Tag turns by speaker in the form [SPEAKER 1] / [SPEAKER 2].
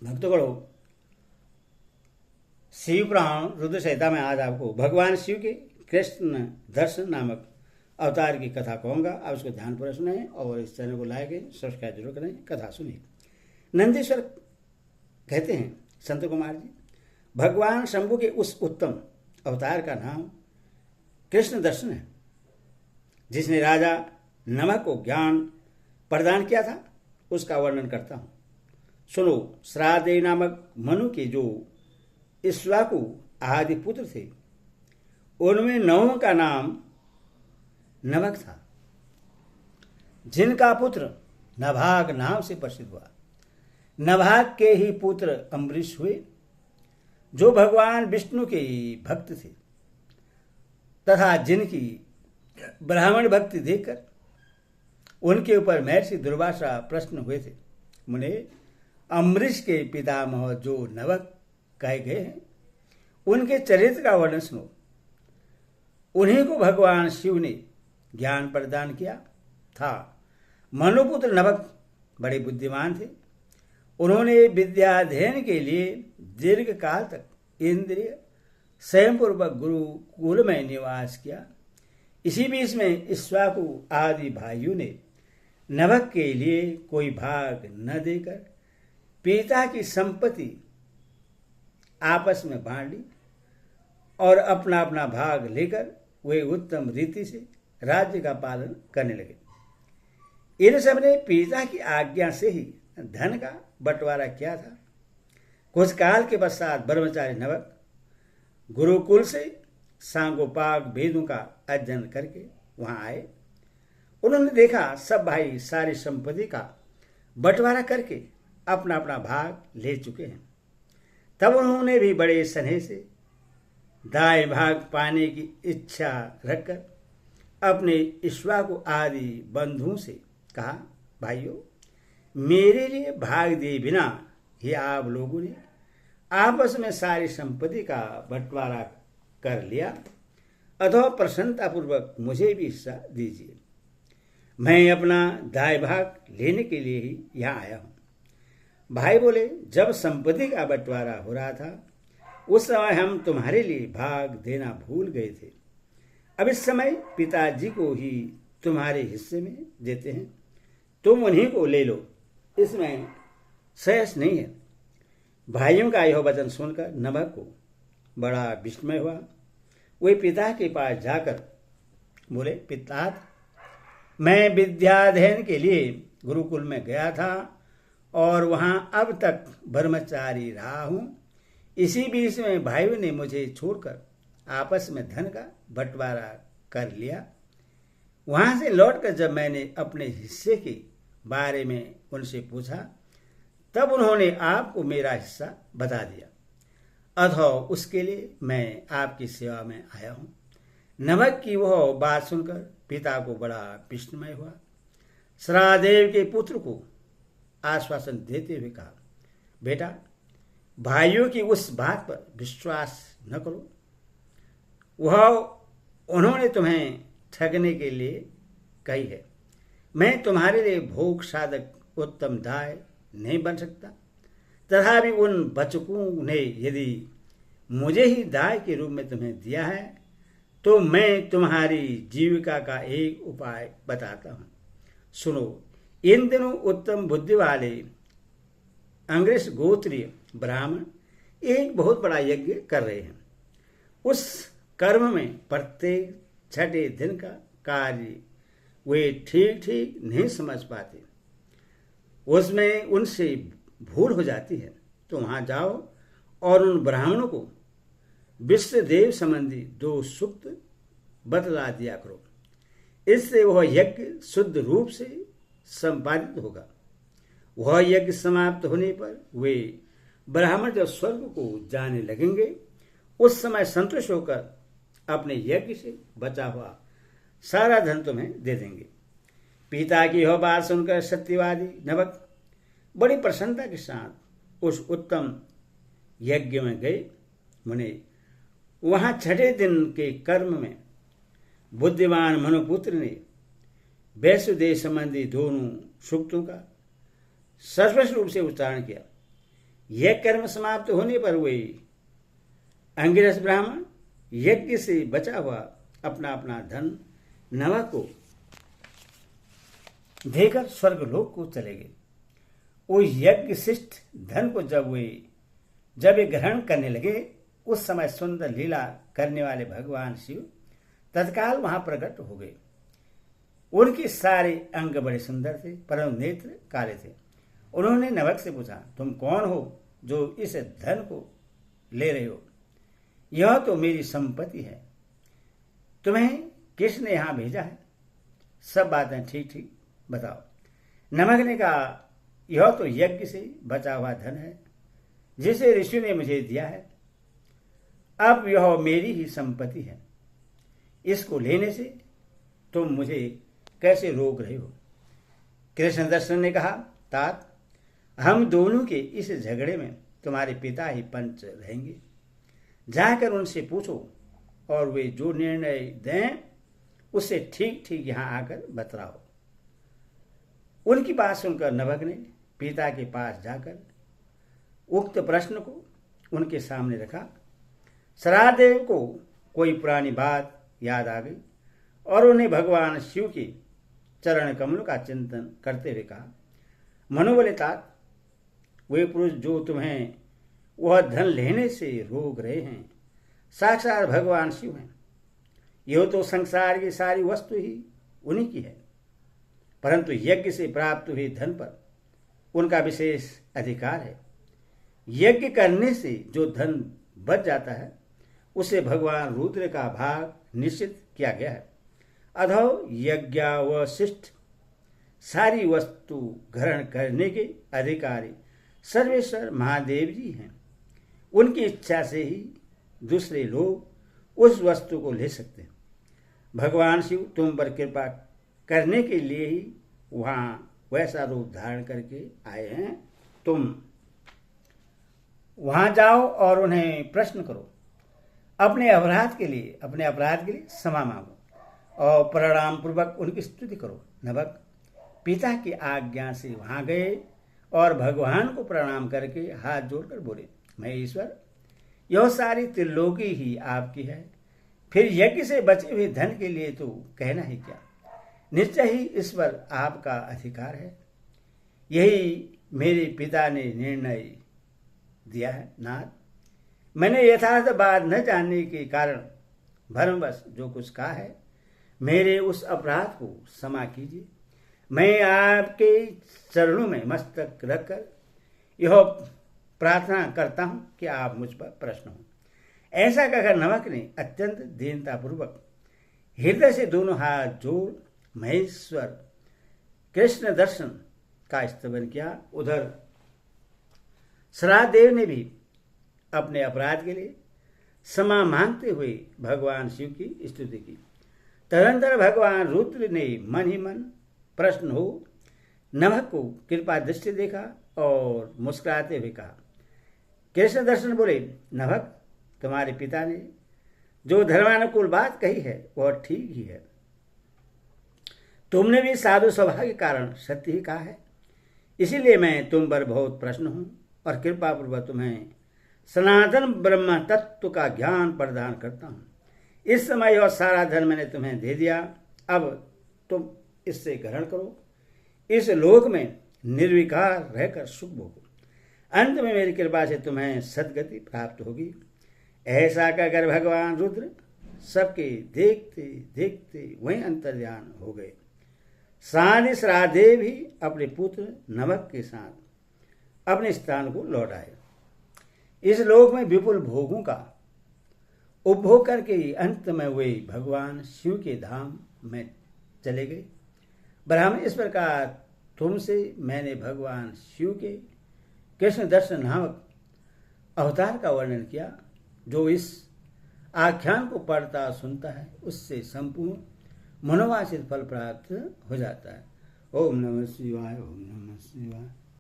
[SPEAKER 1] भक्तगणों, शिव पुराण रुद्र संहिता में आज आपको भगवान शिव के कृष्ण दर्शन नामक अवतार की कथा कहूँगा। आप उसको ध्यानपूर्वक सुने और इस चैनल को लाइक सब्सक्राइब जरूर करें, कथा सुनिए। नंदीश्वर कहते हैं संत कुमार जी, भगवान शंभु के उस उत्तम अवतार का नाम कृष्ण दर्शन है, जिसने राजा नमक को ज्ञान प्रदान किया था। उसका वर्णन करता हूँ, सुनो। श्राद्ध नामक मनु के जो इक्ष्वाकु आदि पुत्र थे, उनमें नौं का नाम नमक था, जिनका पुत्र नभाग नाम से प्रसिद्ध हुआ। नभाग के ही पुत्र अम्बरीश हुए, जो भगवान विष्णु के भक्त थे तथा जिनकी ब्राह्मण भक्ति देखकर उनके ऊपर महर्षि दुर्वासा प्रश्न हुए थे। मुने, अम्बरीश के पितामह जो नवक कहे गए हैं, उनके चरित्र का वर्णन सुनो। उन्हीं को भगवान शिव ने ज्ञान प्रदान किया था। मनुपुत्र नवक बड़े बुद्धिमान थे। उन्होंने विद्याध्ययन के लिए दीर्घ काल तक इंद्रिय स्वयंपूर्वक गुरुकुल में निवास किया। इसी बीच में इक्ष्वाकु आदि भाइयों ने नवक के लिए कोई भाग न देकर पिता की संपत्ति आपस में बांट ली और अपना अपना भाग लेकर वे उत्तम रीति से राज्य का पालन करने लगे। इन सब ने पिता की आज्ञा से ही धन का बंटवारा किया था। कुछ काल के पश्चात ब्रह्मचारी नवक गुरुकुल से सांगोपाग वेदों का अध्ययन करके वहां आए। उन्होंने देखा सब भाई सारी संपत्ति का बंटवारा करके अपना अपना भाग ले चुके हैं। तब उन्होंने भी बड़े स्नेह से दाएं भाग पाने की इच्छा रखकर अपने इक्ष्वाकु आदि बंधुओं से कहा, भाइयों, मेरे लिए भाग दिए बिना ही आप लोगों ने आपस में सारी संपत्ति का बंटवारा कर लिया, अथवा प्रसन्नतापूर्वक मुझे भी हिस्सा दीजिए। मैं अपना दाएं भाग लेने के लिए ही यहाँ आया हूँ। भाई बोले, जब संपत्ति का बंटवारा हो रहा था उस समय हम तुम्हारे लिए भाग देना भूल गए थे। अब इस समय पिताजी को ही तुम्हारे हिस्से में देते हैं, तुम उन्हीं को ले लो, इसमें सहस नहीं है। भाइयों का यह वचन सुनकर नमक को बड़ा विस्मय हुआ। वे पिता के पास जाकर बोले, पिता, मैं विद्याध्ययन के लिए गुरुकुल में गया था और वहां अब तक ब्रह्मचारी रहा हूं। इसी बीच में भाइयों ने मुझे छोड़कर आपस में धन का बंटवारा कर लिया। वहां से लौटकर जब मैंने अपने हिस्से के बारे में उनसे पूछा, तब उन्होंने आपको मेरा हिस्सा बता दिया, अथवा उसके लिए मैं आपकी सेवा में आया हूं। नमक की वह बात सुनकर पिता को बड़ा विस्मय हुआ। श्रादेव के पुत्र को आश्वासन देते हुए कहा, बेटा, भाइयों की उस बात पर विश्वास न करो। वह उन्होंने तुम्हें ठगने के लिए कही है। मैं तुम्हारे लिए भोग साधक उत्तम दाय नहीं बन सकता। तथापि उन बचकों ने यदि मुझे ही दाय के रूप में तुम्हें दिया है, तो मैं तुम्हारी जीविका का एक उपाय बताता हूं। सुनो, इन दिनों उत्तम बुद्धि वाले अंग्रेज गोत्रीय ब्राह्मण एक बहुत बड़ा यज्ञ कर रहे हैं। उस कर्म में प्रत्येक छठे दिन का कार्य वे ठीक ठीक नहीं समझ पाते, उसमें उनसे भूल हो जाती है। तो वहां जाओ और उन ब्राह्मणों को विश्वदेव संबंधी 2 सूक्त बतला दिया करो। इससे वह यज्ञ शुद्ध रूप से संपादित होगा। वह यज्ञ समाप्त होने पर वे ब्राह्मण जब स्वर्ग को जाने लगेंगे, उस समय संतुष्ट होकर अपने यज्ञ से बचा हुआ सारा धन तुम्हें दे देंगे। पिता की यह बात सुनकर सत्यवादी नवक बड़ी प्रसन्नता के साथ उस उत्तम यज्ञ में गए। मुने, वहां छठे दिन के कर्म में बुद्धिमान मनुपुत्र ने वैश्वदेव संबंधी दोनों सूक्तों का स्पष्ट रूप से उच्चारण किया। यह कर्म समाप्त होने पर वे अंगिरस ब्राह्मण यज्ञ से बचा हुआ अपना अपना धन नवक को देकर स्वर्गलोक को चले गए। वो यज्ञ शिष्ट धन को जब वे ग्रहण करने लगे, उस समय सुंदर लीला करने वाले भगवान शिव तत्काल वहां प्रकट हो गए। उनके सारे अंग बड़े सुंदर थे, परंतु नेत्र काले थे। उन्होंने नवक से पूछा, तुम कौन हो जो इस धन को ले रहे हो? यह तो मेरी संपत्ति है, तुम्हें किसने यहां भेजा है? सब बातें ठीक ठीक बताओ। नमक ने कहा, यह तो यज्ञ से बचा हुआ धन है जिसे ऋषि ने मुझे दिया है। अब यह मेरी ही संपत्ति है, इसको लेने से तुम मुझे कैसे रोक रहे हो? कृष्ण दर्शन ने कहा, तात, हम दोनों के इस झगड़े में तुम्हारे पिता ही पंच रहेंगे। जाकर उनसे पूछो और वे जो निर्णय दें उससे ठीक ठीक यहां आकर बतलाओ। उनकी बात सुनकर नभक ने पिता के पास जाकर उक्त प्रश्न को उनके सामने रखा। सरादेव को कोई पुरानी बात याद आ गई और उन्हें भगवान शिव के चरण कमल का चिंतन करते हुए कहा, मनोबले तात, वे पुरुष जो तुम्हें वह धन लेने से रोक रहे हैं साक्षात भगवान शिव हैं। यह तो संसार की सारी वस्तु ही उन्हीं की है, परंतु यज्ञ से प्राप्त हुए धन पर उनका विशेष अधिकार है। यज्ञ करने से जो धन बच जाता है उसे भगवान रुद्र का भाग निश्चित किया गया है। अधो यज्ञावशिष्ट सारी वस्तु ग्रहण करने के अधिकारी सर्वेश्वर महादेव जी हैं। उनकी इच्छा से ही दूसरे लोग उस वस्तु को ले सकते हैं। भगवान शिव तुम पर कृपा करने के लिए ही वहां वैसा रूप धारण करके आए हैं। तुम वहां जाओ और उन्हें प्रश्न करो, अपने अपराध के लिए क्षमा मांगो और प्रणाम पूर्वक उनकी स्तुति करो। नभक पिता की आज्ञा से वहां गए और भगवान को प्रणाम करके हाथ जोड़कर बोले, मैं ईश्वर, यह सारी त्रिलोकी ही आपकी है, फिर यज्ञ से बचे हुए धन के लिए तो कहना ही क्या। निश्चय ही इस पर आपका अधिकार है। यही मेरे पिता ने निर्णय दिया है। नाथ, मैंने यथार्थ बात न जानने के कारण भ्रमवश जो कुछ कहा है, मेरे उस अपराध को क्षमा कीजिए। मैं आपके चरणों में मस्तक रखकर यह प्रार्थना करता हूं कि आप मुझ पर प्रसन्न हो। ऐसा कहकर नमक ने अत्यंत दीनतापूर्वक हृदय से दोनों हाथ जोड़ महेश्वर कृष्ण दर्शन का स्तवन किया। उधर सरादेव ने भी अपने अपराध के लिए क्षमा मांगते हुए भगवान शिव की स्तुति की। तदंतर भगवान रुद्र ने मन ही मन प्रश्न हो नमक को कृपा दृष्टि देखा और मुस्कुराते हुए कहा, कृष्ण दर्शन बोले, नभक, तुम्हारे पिता ने जो धर्मानुकूल बात कही है वह ठीक ही है। तुमने भी साधु स्वभाव के कारण सत्य ही कहा है, इसीलिए मैं तुम पर बहुत प्रसन्न हूं और कृपा पूर्वक तुम्हें सनातन ब्रह्म तत्व का ज्ञान प्रदान करता हूं। इस समय और सारा धन मैंने तुम्हें दे दिया, अब तुम इससे ग्रहण करो। इस लोक में निर्विकार रहकर सुख भोगो। अंत में मेरी कृपा से तुम्हें सद्गति प्राप्त होगी। ऐसा कहकर भगवान रुद्र सबके देखते देखते वहीं अंतर्ध्यान हो गए। साथ सरादेव भी अपने पुत्र नमक के साथ अपने स्थान को लौट आए। इस लोक में विपुल भोगों का उपभोग करके ही अंत में वे भगवान शिव के धाम में चले गए। ब्राह्मण, इस प्रकार तुमसे मैंने भगवान शिव के कृष्ण दर्शन नामक अवतार का वर्णन किया। जो इस आख्यान को पढ़ता सुनता है उससे संपूर्ण मनोवांछित फल प्राप्त हो जाता है। ओम नमः शिवाय, ओम नमः शिवाय।